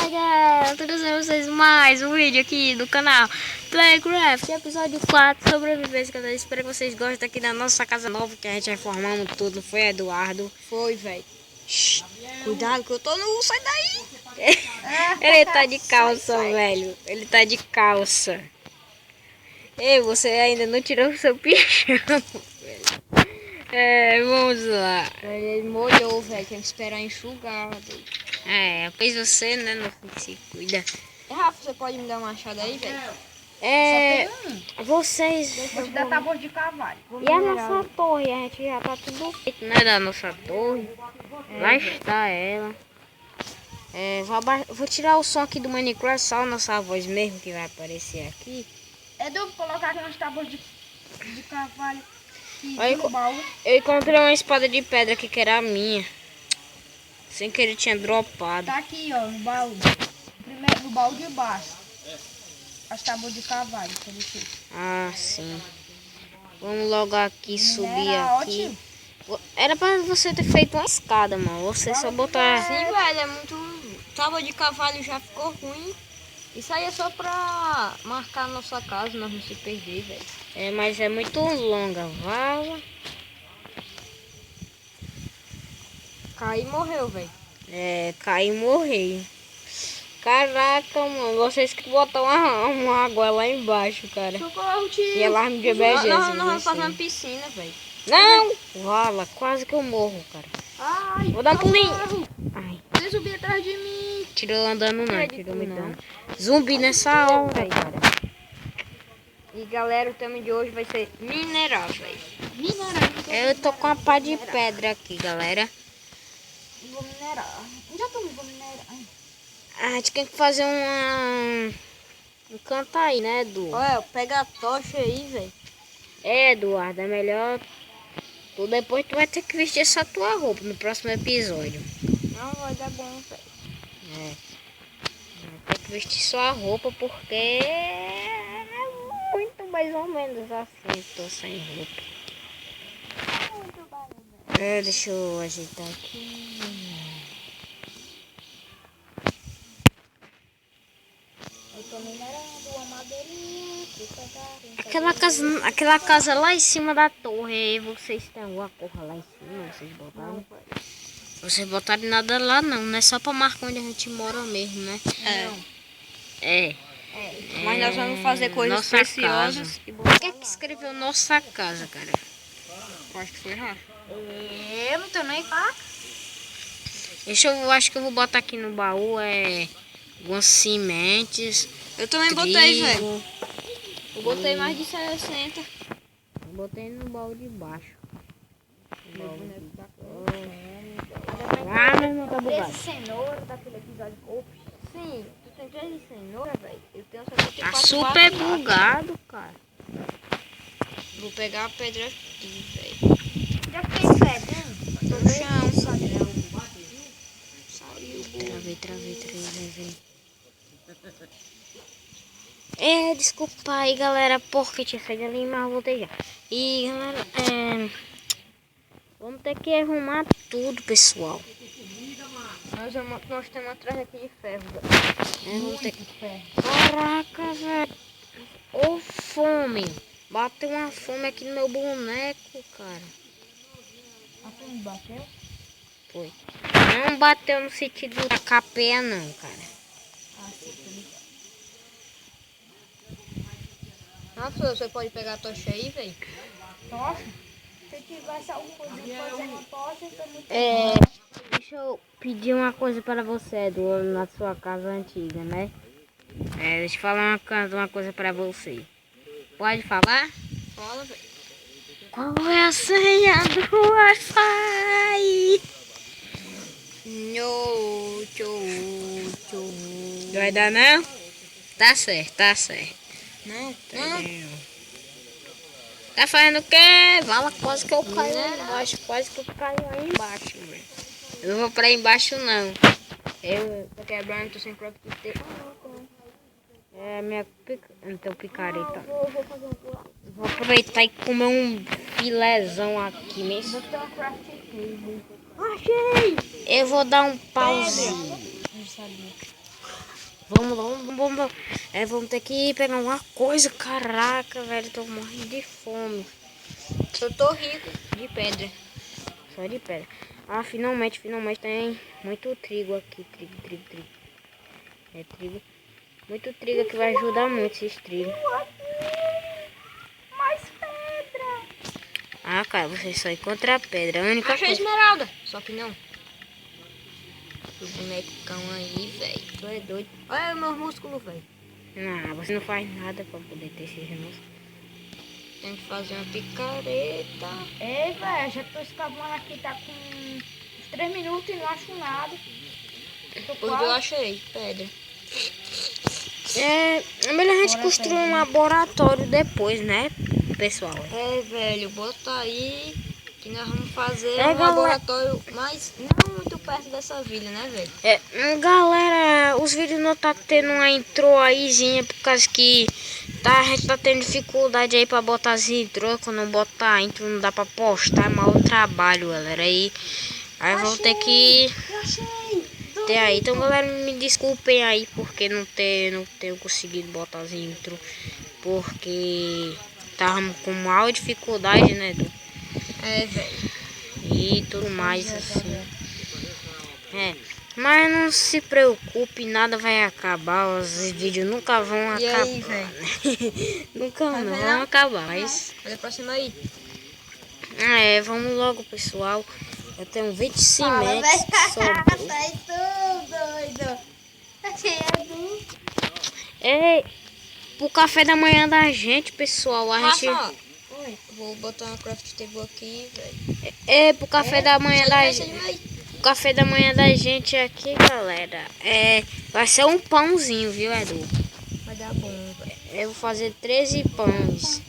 aí galera, trazendo vocês mais um vídeo aqui do canal Playcraft, episódio 4, sobrevivência, galera. Espero que vocês gostem aqui da nossa casa nova, que a gente reformamos tudo. Foi Eduardo. Foi, velho. Cuidado que eu tô no... Sai daí! Ele tá de calça, velho. Ele tá de calça. Ei, você ainda não tirou o seu pijama, velho. Vamos lá. Ele molhou, velho. Tem que esperar enxugar. Pois você, né, não se cuida. Rafa, você pode me dar uma machado aí, velho? Vocês... Vou te dar tábua de cavalo. E a nossa torre, a gente já tá tudo feito, né, da nossa torre. Lá está ela. Vou tirar o som aqui do Minecraft, só a nossa voz mesmo que vai aparecer aqui. Edu, vou colocar aqui umas tábuas de cavalo. Eu encontrei uma espada de pedra aqui que era a minha. Sem querer tinha dropado. Tá aqui, ó, no baú. Primeiro, no baú de baixo. As tábuas de cavalo que ele fez. Ah, sim. Vamos logo aqui subir aqui. Ótimo. Era pra você ter feito uma escada, mano. Você só botar... Sim, velho, é muito... Tábua de cavalo já ficou ruim. Isso aí é só pra marcar a nossa casa, nós não se perder, velho. Mas é muito longa. Vala. Caí e morreu, velho. Caí e morri. Caraca, mano. Vocês que botam uma água lá embaixo, cara. Socorro, tio. E alarme de emergência. Nós vamos fazer uma piscina, velho. Não! Vala, quase que eu morro, cara. Ai, vou dar um pulinho. Ai. Ele subiu atrás de mim. Tirou andando não, tirou me dando. Zumbi nessa hora, cara. E galera, o tema de hoje vai ser minerar, velho. Eu tô com uma pá de pedra aqui, galera. Vou minerar. Vou minerar. A gente tem que fazer um canto aí, né, Edu? Olha, pega a tocha aí, velho. Eduardo, é melhor... Depois tu vai ter que vestir essa tua roupa no próximo episódio. Não vai dar bom, velho. Vai ter que vestir sua roupa porque é muito mais ou menos assim, tô sem roupa. Deixa eu ajeitar aqui. Eu tô minerando uma madeirinha. Aquela casa lá em cima da torre, aí vocês têm alguma porra lá em cima, vocês botaram? Não, Vocês botaram nada lá não, né? Só pra marcar onde a gente mora mesmo, né? Mas nós vamos fazer coisas nossa preciosas. Casa. Por que escreveu nossa casa, cara? Eu acho que foi errado. Eu não tenho nem faca. Eu acho que eu vou botar aqui no baú, algumas sementes. Eu também botei, velho. Eu botei mais de 60. Eu botei no baú de baixo. Meu irmão tá bugado. Cenoura daquele episódio. Sim, tu tem 3 de cenoura, velho. Eu tenho 74. Tá super bugado, cara. Vou pegar a pedra aqui, velho. Já fiquei pedra? No chão. Saiu. Travei. Desculpa aí, galera, porque tinha saído ali, mas eu voltei já. E, galera, vamos ter que arrumar tudo, pessoal. Nós temos uma traje aqui de ferro, Vamos ter que... Caraca, velho. Ô, fome. Bateu uma fome aqui no meu boneco, cara. A fome bateu? Foi. Não bateu no sentido da capé, não, cara. Nossa, você pode pegar a tocha aí, velho? Tocha? Se tivesse alguma coisa pra fazer uma tocha, também. Deixa eu pedir uma coisa para você, Edu, na sua casa antiga, né? Deixa eu falar uma coisa para você. Pode falar? Fala, velho. Qual é a senha do Wi-Fi? Vai dar não? Tá certo. Não. Tá fazendo o quê? Fala, quase que eu caio lá embaixo. Quase que eu caio lá embaixo, velho. Eu não vou pra embaixo, não. Eu tô quebrando, tô sem próprio ter. Minha então picareta. Vou fazer um buraco. Vou aproveitar e comer um filézão aqui mesmo. Vou ter uma craft table. Achei! Eu vou dar um pauzinho. Não sabia. Vamos lá, vamos. Vamos ter que pegar uma coisa. Caraca, velho, tô morrendo de fome. Eu tô rico de pedra. Só de pedra. Ah, finalmente tem muito trigo aqui. Trigo. É trigo. Muito trigo que vai ajudar muito esses trigos. Mais pedra. Ah, cara, você só encontra pedra. A única Achei coisa. esmeralda. Só que não. O bonecão aí, velho. Tu é doido. Olha o meu músculo, velho. Não, você não faz nada pra poder ter esses músculos. Tem que fazer uma picareta. Ei, velho, já tô escavando aqui, tá com uns 3 minutos e não acho nada. Tô Pois eu achei pedra. É melhor a gente construir um laboratório depois, né, pessoal? É, velho, bota aí que nós vamos fazer É, um galera. laboratório, mas não muito perto dessa vila, né, velho? Galera, os vídeos não tá tendo uma intro aízinha por causa que a gente tá tendo dificuldade aí pra botar as intro. Quando botar a intro não dá pra postar, é mau trabalho, galera. Aí vão ter que Eu achei. ter aí. Então, galera, me desculpem aí porque não tenho conseguido botar as intro. Porque tava com maior dificuldade, né, Edu? É, velho. E tudo mais assim. Mas não se preocupe, nada vai acabar. Os vídeos nunca vão E acabar. aí, velho? Nunca Tá não vendo? vão acabar. Mas Olha pra cima aí. vamos logo, pessoal. Eu tenho 20 cimentos. Sobrou. Tá tudo doido. Ei, pro café da manhã da gente, pessoal. A gente. Rafa, oi. Vou botar uma craft table aqui, velho. Pro café da manhã da Sai gente. de aí. O café da manhã da gente aqui, galera. Vai ser um pãozinho, viu, Edu? Vai dar bom, velho. Eu vou fazer 13 pães.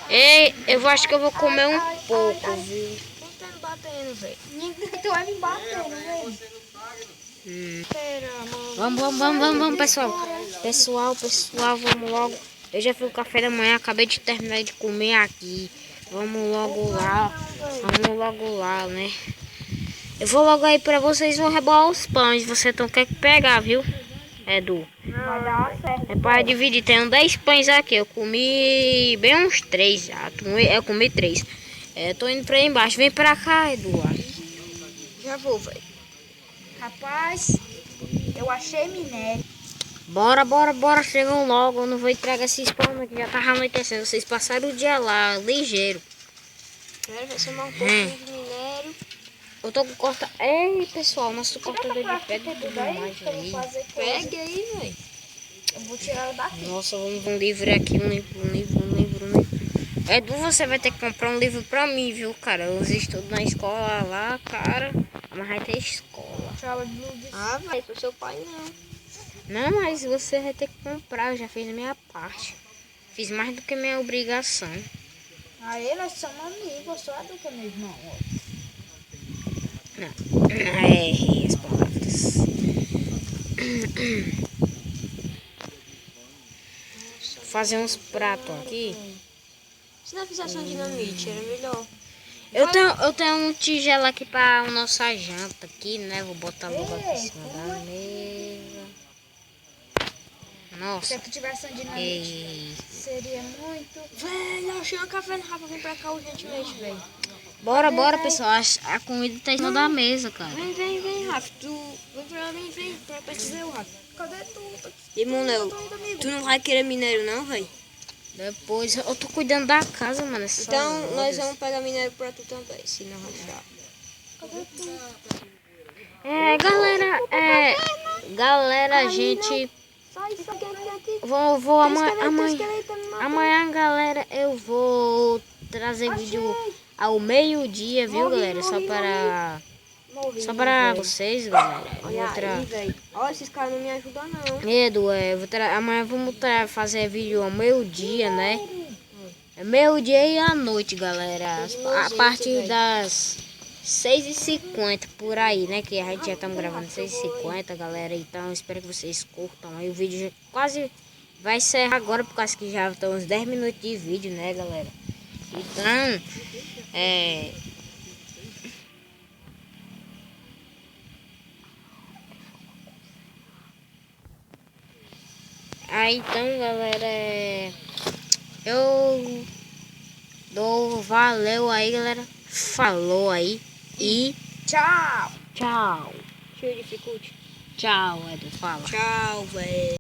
Ei, eu acho que eu vou comer um pouco, viu? Quem tá me batendo, velho? Tu vai me bater, velho. Espera, mano. Vamos, pessoal. Pessoal, vamos logo. Eu já fiz o café da manhã, acabei de terminar de comer aqui. Vamos logo lá, né? Eu vou logo aí pra vocês, vou rebolar os pães. Você não quer pegar, viu, Edu? Vai dar certo. É para dividir, tem 10 pães aqui. Eu comi bem uns 3 já. Eu comi 3. Tô indo pra embaixo. Vem pra cá, Eduardo. Já vou, velho. Rapaz, eu achei minério. Bora. Chegam logo. Eu não vou entregar esses pães que já tava anoitecendo. Vocês passaram o dia lá, ligeiro. Espera, vai somar um pouquinho de minério. Eu tô com corta. Ei, pessoal, nosso cortador de pedra Tudo tudo aí, mais que eu vou aí. fazer coisa. Pegue aí, velho. Eu vou tirar daqui. Nossa, vamos um livro aqui, um livro. Edu, você vai ter que comprar um livro pra mim, viu, cara? Eu estudo na escola lá, cara. Mas vai ter escola. Tchau, de luz. Ah, velho, pro seu pai não. Não, mas você vai ter que comprar. Eu já fiz a minha parte. Fiz mais do que minha obrigação. Aí nós somos amigos, só do que meu irmão. Errei as palavras. Fazer uns pratos aqui. Se não fizesse um dinamite, era melhor. Eu tenho um tigelo aqui para a nossa janta aqui, né? Vou botar logo aqui em cima da mesa. Se Nossa. eu tivesse um dinamite, Ei. seria muito. Velho, eu achei uma café no Rafa, vem pra cá urgentemente, velho. Bora, pessoal. A comida tá em cima da mesa, cara. Vem, Rafa. Vem pra pesquisar eu, Rafa. Cadê tu? E, Monel, tu não vai querer minério não, velho? Depois eu tô cuidando da casa, mano. essas Então, nós horas. vamos pegar minério pra tu também, se não achar. Cadê tu? Galera, a gente. Sai, aqui. Vou amanhã, galera, eu vou trazer vídeo ao meio-dia, viu, galera? Só para vocês, galera. Olha aí, velho. Olha, esses caras não me ajudam, não. Edu, amanhã vamos fazer vídeo ao meio-dia, né? É meio-dia e à noite, galera. A partir das 6h50 por aí, né? Que a gente já estamos gravando 6h50, galera. Então, espero que vocês curtam. Aí o vídeo já quase vai encerrar agora, por causa que já estão uns 10 minutos de vídeo, né, galera? Então, Então, galera, eu dou valeu aí, galera. Falou aí e Tchau! tchau. Cheio de dificuldade. Tchau, Edu, fala. Tchau, velho.